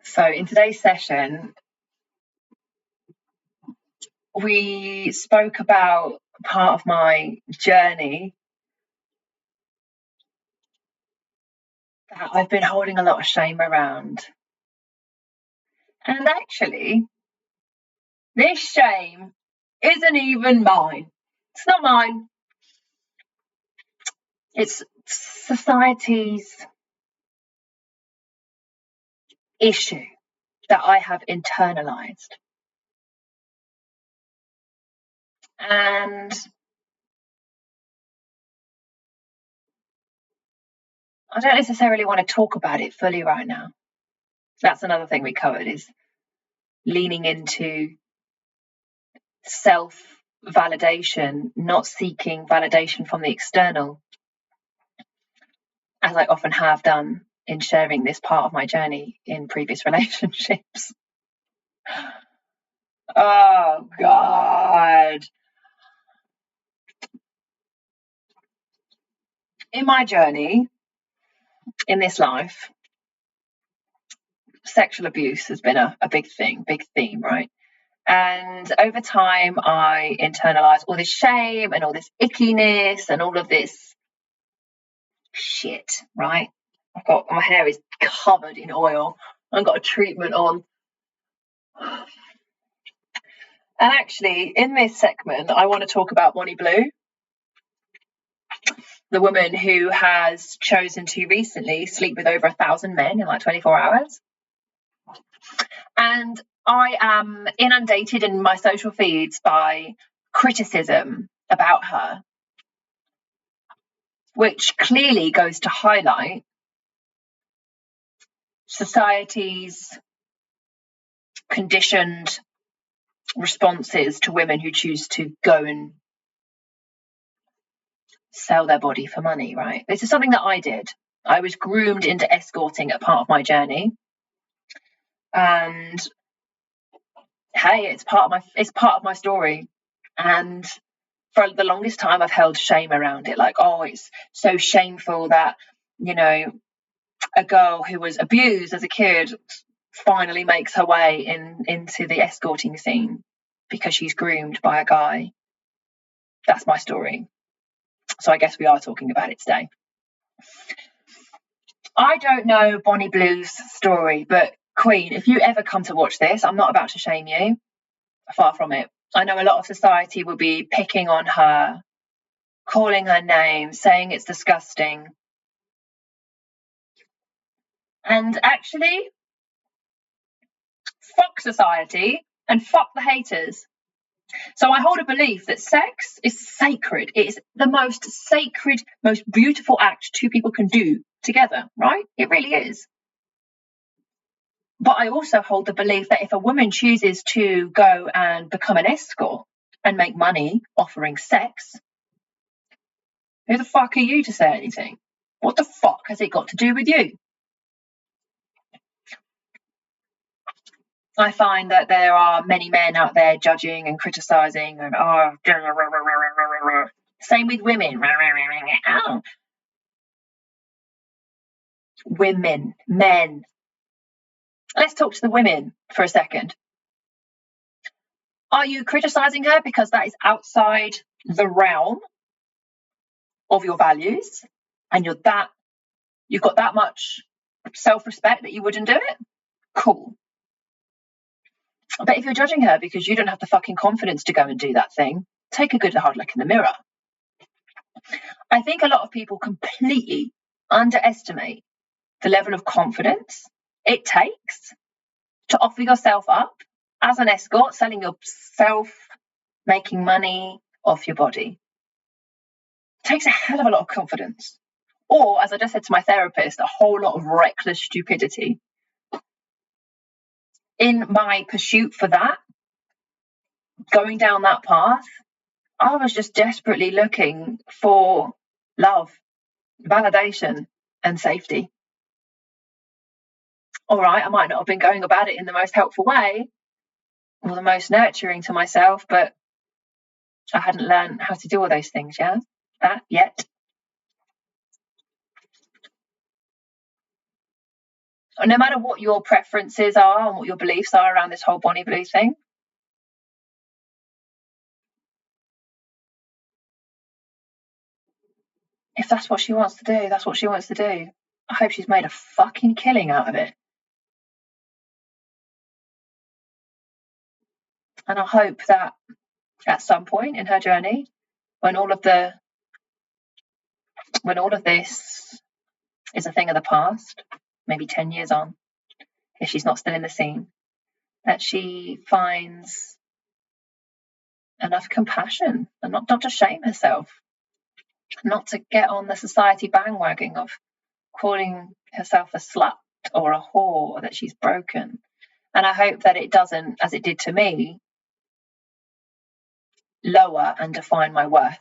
So in today's session, we spoke about part of my journey that I've been holding a lot of shame around. And actually, this shame isn't even mine. It's not mine. It's society's issue that I have internalized. And I don't necessarily want to talk about it fully right now. That's another thing we covered, is leaning into self-validation, not seeking validation from the external, as I often have done in sharing this part of my journey in previous relationships. Oh, God. In my journey, in this life, sexual abuse has been a big theme, right? And over time, I internalized all this shame and all this ickiness and all of this shit, right? My hair is covered in oil. I've got a treatment on. And actually, in this segment, I want to talk about Bonny Blue, the woman who has chosen to recently sleep with over 1,000 men in like 24 hours. And I am inundated in my social feeds by criticism about her, which clearly goes to highlight society's conditioned responses to women who choose to go and sell their body for money, right? This is something that I did. I was groomed into escorting a part of my journey. And hey, it's part of my story. And for the longest time, I've held shame around it. Like, oh, it's so shameful that, a girl who was abused as a kid finally makes her way into the escorting scene because she's groomed by a guy. That's my story. So I guess we are talking about it today. I don't know Bonny Blue's story, but Queen, if you ever come to watch this, I'm not about to shame you. Far from it. I know a lot of society will be picking on her, calling her names, saying it's disgusting. And actually, fuck society and fuck the haters. So I hold a belief that sex is sacred. It is the most sacred, most beautiful act two people can do together, right? It really is. But I also hold the belief that if a woman chooses to go and become an escort and make money offering sex, who the fuck are you to say anything? What the fuck has it got to do with you? I find that there are many men out there judging and criticising and same with women. Women, men. Let's talk to the women for a second. Are you criticising her because that is outside the realm of your values and you've got that much self-respect that you wouldn't do it? Cool. But if you're judging her because you don't have the fucking confidence to go and do that thing, take a good hard look in the mirror. I think a lot of people completely underestimate the level of confidence it takes to offer yourself up as an escort, selling yourself, making money off your body. It takes a hell of a lot of confidence. Or, as I just said to my therapist, a whole lot of reckless stupidity. In my pursuit for that, going down that path, I was just desperately looking for love, validation, and safety. All right, I might not have been going about it in the most helpful way or the most nurturing to myself, but I hadn't learned how to do all those things, yet. no matter what your preferences are and what your beliefs are around this whole Bonny Blue thing, if that's what she wants to do, that's what she wants to do. I hope she's made a fucking killing out of it. And I hope that at some point in her journey, when all of this is a thing of the past, maybe 10 years on, if she's not still in the scene, that she finds enough compassion and not to shame herself, not to get on the society bandwagon of calling herself a slut or a whore, or that she's broken. And I hope that it doesn't, as it did to me, lower and define my worth.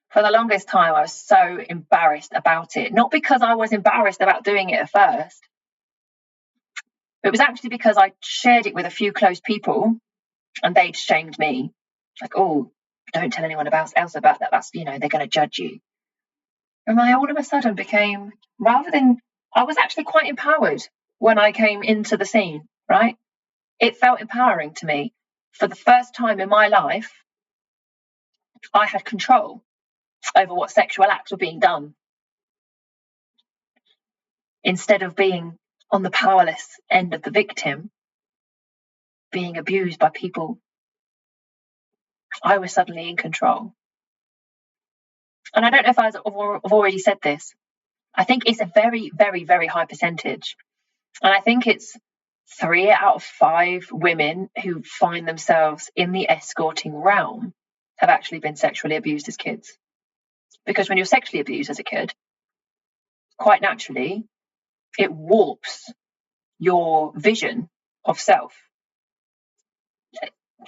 For the longest time, I was so embarrassed about it. Not because I was embarrassed about doing it at first. It was actually because I shared it with a few close people and they'd shamed me. Like, oh, don't tell anyone else about that. That's, they're going to judge you. And I all of a sudden became, I was actually quite empowered when I came into the scene, right? It felt empowering to me. For the first time in my life, I had control over what sexual acts were being done, instead of being on the powerless end of the victim, being abused by people. I was suddenly in control. And I don't know if I've already said this. I think it's a very, very, very high percentage. And I think it's 3 out of 5 women who find themselves in the escorting realm have actually been sexually abused as kids. Because when you're sexually abused as a kid, quite naturally, it warps your vision of self.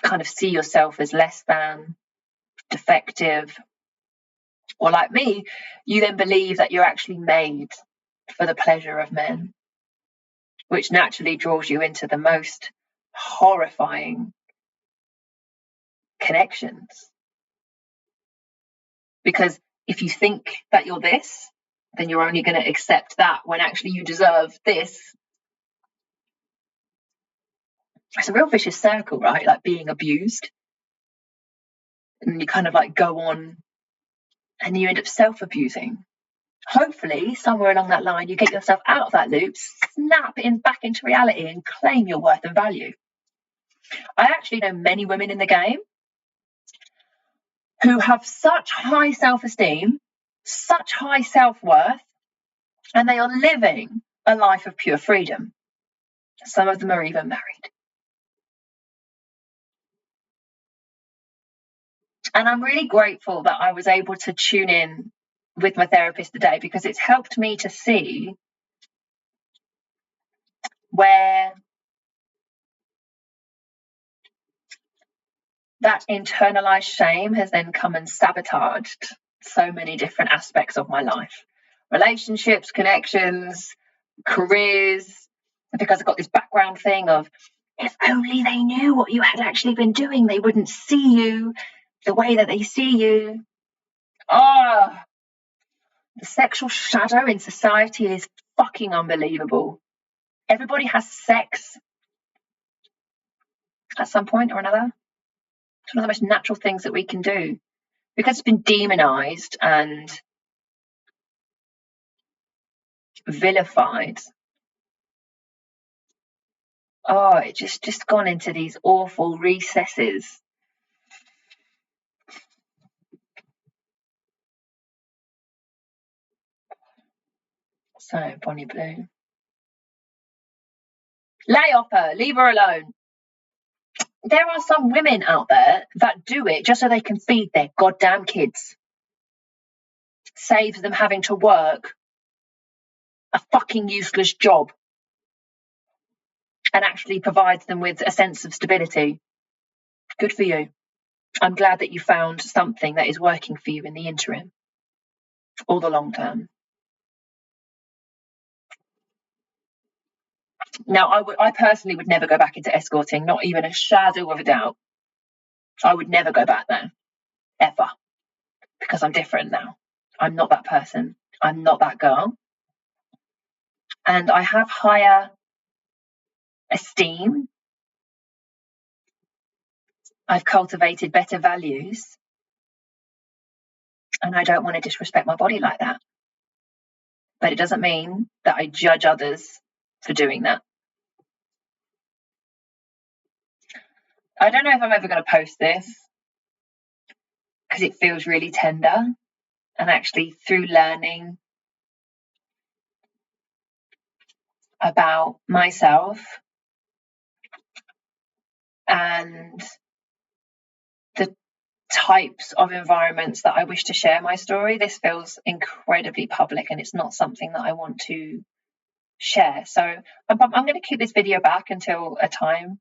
Kind of see yourself as less than, defective, or like me, you then believe that you're actually made for the pleasure of men, which naturally draws you into the most horrifying connections. Because if you think that you're this, then you're only going to accept that when actually you deserve this. It's a real vicious circle, right? Like being abused. And you kind of like go on and you end up self-abusing. Hopefully, somewhere along that line, you get yourself out of that loop, snap back into reality and claim your worth and value. I actually know many women in the game who have such high self-esteem, such high self-worth, and they are living a life of pure freedom. Some of them are even married. And I'm really grateful that I was able to tune in with my therapist today, because it's helped me to see where that internalized shame has then come and sabotaged so many different aspects of my life. Relationships, connections, careers, because I've got this background thing of, if only they knew what you had actually been doing, they wouldn't see you the way that they see you. The sexual shadow in society is fucking unbelievable. Everybody has sex at some point or another. It's one of the most natural things that we can do. Because it's been demonized and vilified. It just gone into these awful recesses. So, Bonny Blue. Lay off her, leave her alone. There are some women out there that do it just so they can feed their goddamn kids. Saves them having to work a fucking useless job and actually provides them with a sense of stability. Good for you. I'm glad that you found something that is working for you in the interim or the long term. Now, I personally would never go back into escorting, not even a shadow of a doubt. I would never go back there, ever, because I'm different now. I'm not that person. I'm not that girl. and I have higher esteem. I've cultivated better values, and I don't want to disrespect my body like that. But it doesn't mean that I judge others for doing that. I don't know if I'm ever going to post this because it feels really tender, and actually through learning about myself and the types of environments that I wish to share my story, this feels incredibly public, and it's not something that I want to share. So I'm going to keep this video back until a time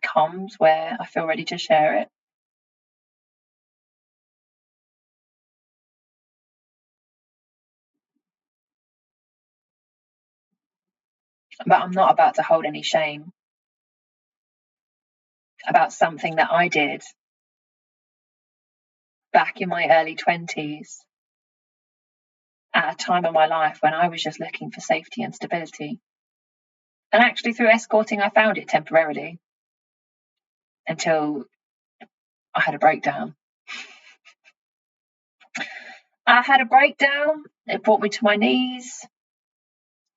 comes where I feel ready to share it. But I'm not about to hold any shame about something that I did back in my early 20s at a time of my life when I was just looking for safety and stability. And actually through escorting, I found it temporarily until I had a breakdown. I had a breakdown. It brought me to my knees.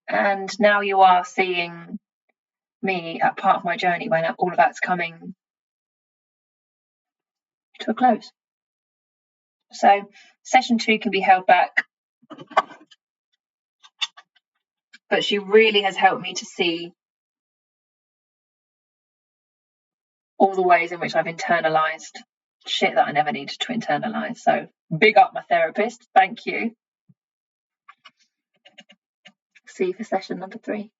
And now you are seeing me at part of my journey when all of that's coming to a close. So session 2 can be held back. But she really has helped me to see all the ways in which I've internalized shit that I never needed to internalize. So big up my therapist. Thank you. See you for session number 3.